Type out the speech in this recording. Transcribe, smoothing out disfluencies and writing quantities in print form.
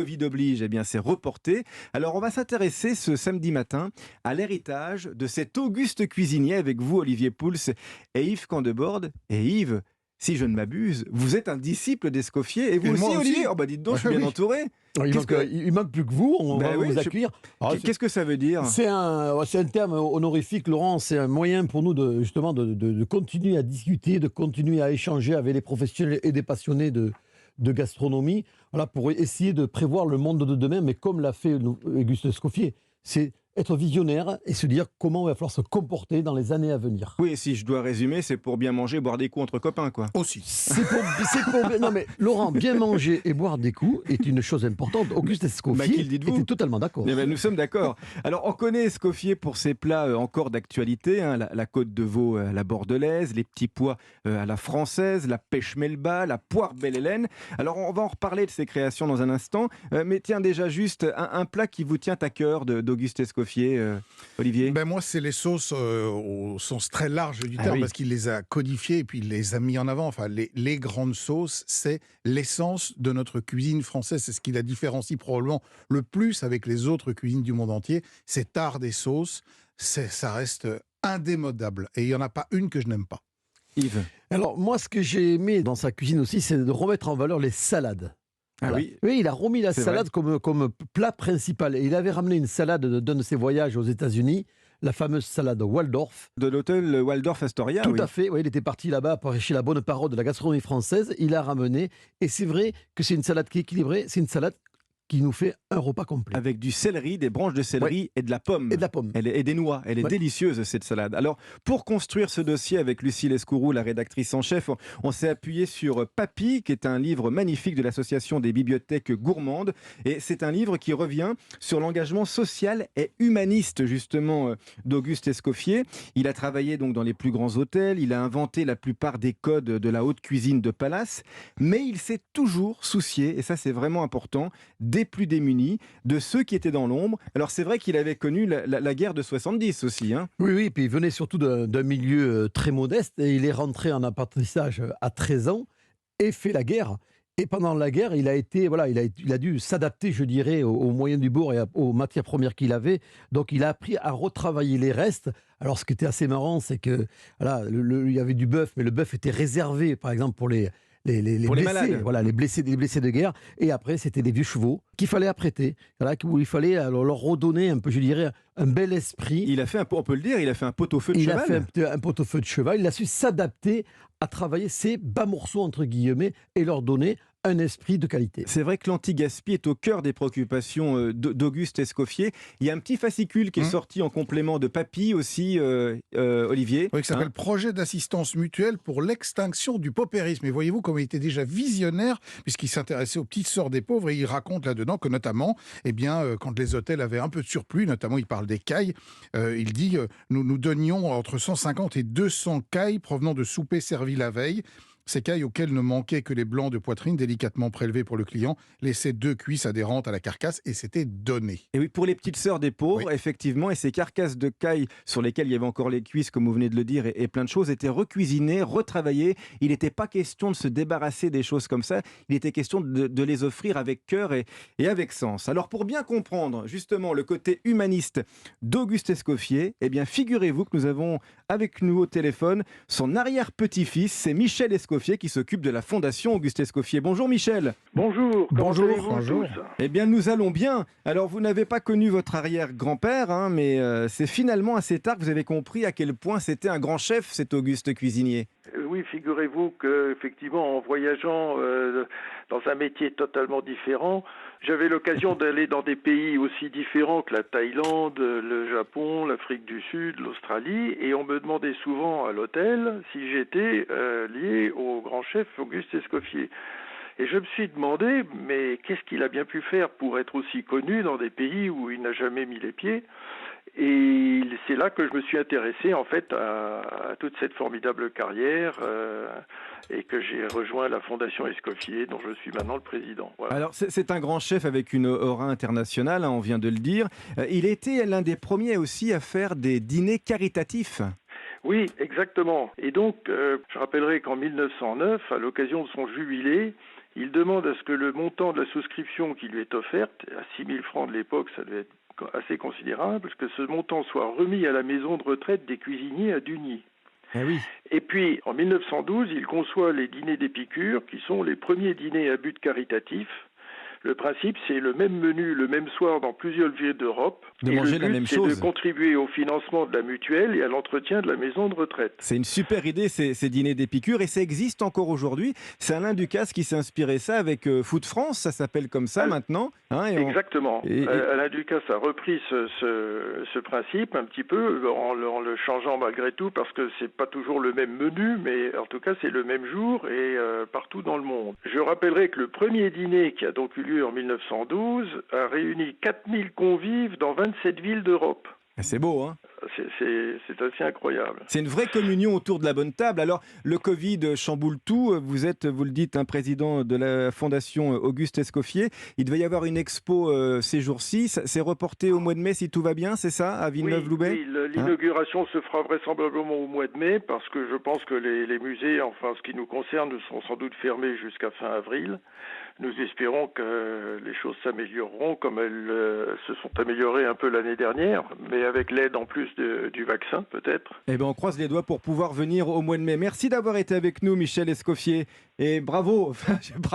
Covid oblige, eh bien c'est reporté. Alors on va s'intéresser ce samedi matin à l'héritage de cet auguste cuisinier avec vous, Olivier Pouls et Yves Candeborde. Et Yves, si je ne m'abuse, vous êtes un disciple d'Escoffier et vous Et aussi, moi Olivier. aussi. Oh bah dites donc, Ouais, je suis bien oui. entouré. Il Qu'est-ce manque, que, il manque plus que vous, on va ben oui, vous accueillir. Alors, qu'est-ce que ça veut dire? c'est un terme honorifique, Laurent, c'est un moyen pour nous justement de continuer à discuter, de continuer à échanger avec les professionnels et des passionnés de gastronomie, voilà, pour essayer de prévoir le monde de demain, mais comme l'a fait Auguste Escoffier, c'est être visionnaire et se dire comment il va falloir se comporter dans les années à venir. Oui, si je dois résumer, c'est pour bien manger, boire des coups entre copains, quoi. Aussi. Non mais Laurent, bien manger et boire des coups est une chose importante. Auguste Bah, Escoffier qui le dites-vous? était totalement d'accord. Eh ben, nous sommes d'accord. Alors, on connaît Escoffier pour ses plats encore d'actualité, hein, la côte de veau à la bordelaise, les petits pois à la française, la pêche melba, la poire belle Hélène. Alors, on va en reparler de ses créations dans un instant. Mais tiens, déjà, juste un plat qui vous tient à cœur d'Auguste Escoffier, Olivier? Ben moi, c'est les sauces au sens très large du Ah terme, oui. parce qu'il les a codifiées et puis il les a mis en avant. Enfin, les grandes sauces, c'est l'essence de notre cuisine française. C'est ce qui la différencie probablement le plus avec les autres cuisines du monde entier. Cet art des sauces, ça reste indémodable. Et il n'y en a pas une que je n'aime pas. Yves? Alors moi, ce que j'ai aimé dans sa cuisine aussi, c'est de remettre en valeur les salades. Ah Voilà. oui, Oui, il a remis la c'est salade comme plat principal. Et il avait ramené une salade d'un de ses voyages aux États-Unis, la fameuse salade Waldorf. de l'hôtel Waldorf Astoria, Tout oui. à fait. Oui, il était parti là-bas pour prêcher la bonne parole de la gastronomie française. Il a ramené. Et c'est vrai que c'est une salade qui est équilibrée. C'est une salade qui nous fait un repas complet. Avec du céleri, des branches de céleri et de la pomme. Et de la pomme. Et des noix. Elle est Ouais. délicieuse, cette salade. Alors, pour construire ce dossier avec Lucille Escourou, la rédactrice en chef, on s'est appuyé sur Papy, qui est un livre magnifique de l'Association des bibliothèques gourmandes. Et c'est un livre qui revient sur l'engagement social et humaniste, justement, d'Auguste Escoffier. Il a travaillé donc dans les plus grands hôtels. Il a inventé la plupart des codes de la haute cuisine de palace. Mais il s'est toujours soucié, et ça c'est vraiment important, des plus démunis, de ceux qui étaient dans l'ombre. Alors c'est vrai qu'il avait connu la guerre de 70 aussi. Hein. Oui, oui. Puis il venait surtout d'un milieu très modeste. Et il est rentré en apprentissage à 13 ans et fait la guerre. Et pendant la guerre, il a dû s'adapter, je dirais, aux moyens du bord et aux matières premières qu'il avait. Donc, il a appris à retravailler les restes. Alors, ce qui était assez marrant, c'est que voilà, il y avait du bœuf, mais le bœuf était réservé, par exemple, pour les Pour les blessés, malades. voilà, les blessés de guerre. Et après, c'était des vieux chevaux qu'il fallait apprêter, voilà, où il fallait alors, leur redonner un peu, je dirais, un bel esprit. Il a fait, on peut le dire, il a fait un pot-au-feu de Il cheval. a fait un pot-au-feu de cheval. Il a su s'adapter à travailler ces bas morceaux, entre guillemets, et leur donner un esprit de qualité. C'est vrai que l'anti-gaspi est au cœur des préoccupations d'Auguste Escoffier. Il y a un petit fascicule qui est sorti en complément de Papy aussi, Olivier. Oui, qui s'appelle Hein. Projet d'assistance mutuelle pour l'extinction du paupérisme. Et voyez-vous comme il était déjà visionnaire, puisqu'il s'intéressait aux petites sœurs des pauvres, et il raconte là-dedans que notamment, quand les hôtels avaient un peu de surplus, notamment il parle des cailles, il dit nous donnions entre 150 et 200 cailles provenant de soupers servis la veille. Ces cailles auxquelles ne manquaient que les blancs de poitrine délicatement prélevés pour le client laissaient 2 cuisses adhérentes à la carcasse et c'était donné. Et oui, pour les petites sœurs des pauvres, Oui. effectivement, et ces carcasses de caille sur lesquelles il y avait encore les cuisses, comme vous venez de le dire, et plein de choses, étaient recuisinées, retravaillées. Il n'était pas question de se débarrasser des choses comme ça, il était question de les offrir avec cœur et avec sens. Alors pour bien comprendre justement le côté humaniste d'Auguste Escoffier, eh bien figurez-vous que nous avons avec nous au téléphone son arrière-petit-fils, c'est Michel Escoffier qui s'occupe de la fondation Auguste Escoffier. Bonjour Michel. Bonjour, comment Bonjour. allez-vous Bonjour. tous? Eh bien, nous allons bien. Alors, vous n'avez pas connu votre arrière-grand-père, hein, mais c'est finalement assez tard que vous avez compris à quel point c'était un grand chef, cet Auguste cuisinier. Oui, figurez-vous que effectivement, en voyageant dans un métier totalement différent, j'avais l'occasion d'aller dans des pays aussi différents que la Thaïlande, le Japon, l'Afrique du Sud, l'Australie, et on me demandait souvent à l'hôtel si j'étais lié au grand chef Auguste Escoffier. Et je me suis demandé, mais qu'est-ce qu'il a bien pu faire pour être aussi connu dans des pays où il n'a jamais mis les pieds? Et c'est là que je me suis intéressé en fait à toute cette formidable carrière et que j'ai rejoint la Fondation Escoffier dont je suis maintenant le président. Voilà. Alors, c'est un grand chef avec une aura internationale, hein, on vient de le dire. Il était l'un des premiers aussi à faire des dîners caritatifs. Oui, exactement. Et donc, je rappellerai qu'en 1909, à l'occasion de son jubilé, il demande à ce que le montant de la souscription qui lui est offerte, à 6 000 francs de l'époque, ça devait être assez considérable, que ce montant soit remis à la maison de retraite des cuisiniers à Dugny. Ah oui. Et puis, en 1912, il conçoit les dîners d'Épicure, qui sont les premiers dîners à but caritatif. Le principe, c'est le même menu le même soir dans plusieurs villes d'Europe. De et manger le la but, même c'est chose. de contribuer au financement de la mutuelle et à l'entretien de la maison de retraite. C'est une super idée, ces dîners d'Épicure, et ça existe encore aujourd'hui. C'est Alain Ducasse qui s'est inspiré ça avec Food France, ça s'appelle comme ça maintenant. Hein, Exactement. Alain Ducasse a repris ce principe un petit peu en le changeant malgré tout, parce que c'est pas toujours le même menu, mais en tout cas c'est le même jour et partout dans le monde. Je rappellerai que le premier dîner, qui a donc eu lieu en 1912, a réuni 4000 convives dans 27 villes d'Europe. C'est beau, hein? C'est assez incroyable. C'est une vraie communion autour de la bonne table. Alors, le Covid chamboule tout. Vous êtes, vous le dites, un président de la Fondation Auguste Escoffier. Il devait y avoir une expo ces jours-ci. C'est reporté au mois de mai, si tout va bien, c'est ça, à Villeneuve-Loubet? Oui, l'inauguration se fera vraisemblablement au mois de mai, parce que je pense que les musées, enfin, ce qui nous concerne, sont sans doute fermés jusqu'à fin avril. Nous espérons que les choses s'amélioreront comme elles se sont améliorées un peu l'année dernière, mais avec l'aide en plus du vaccin peut-être. Eh bien, on croise les doigts pour pouvoir venir au mois de mai. Merci d'avoir été avec nous, Michel Escoffier. Et bravo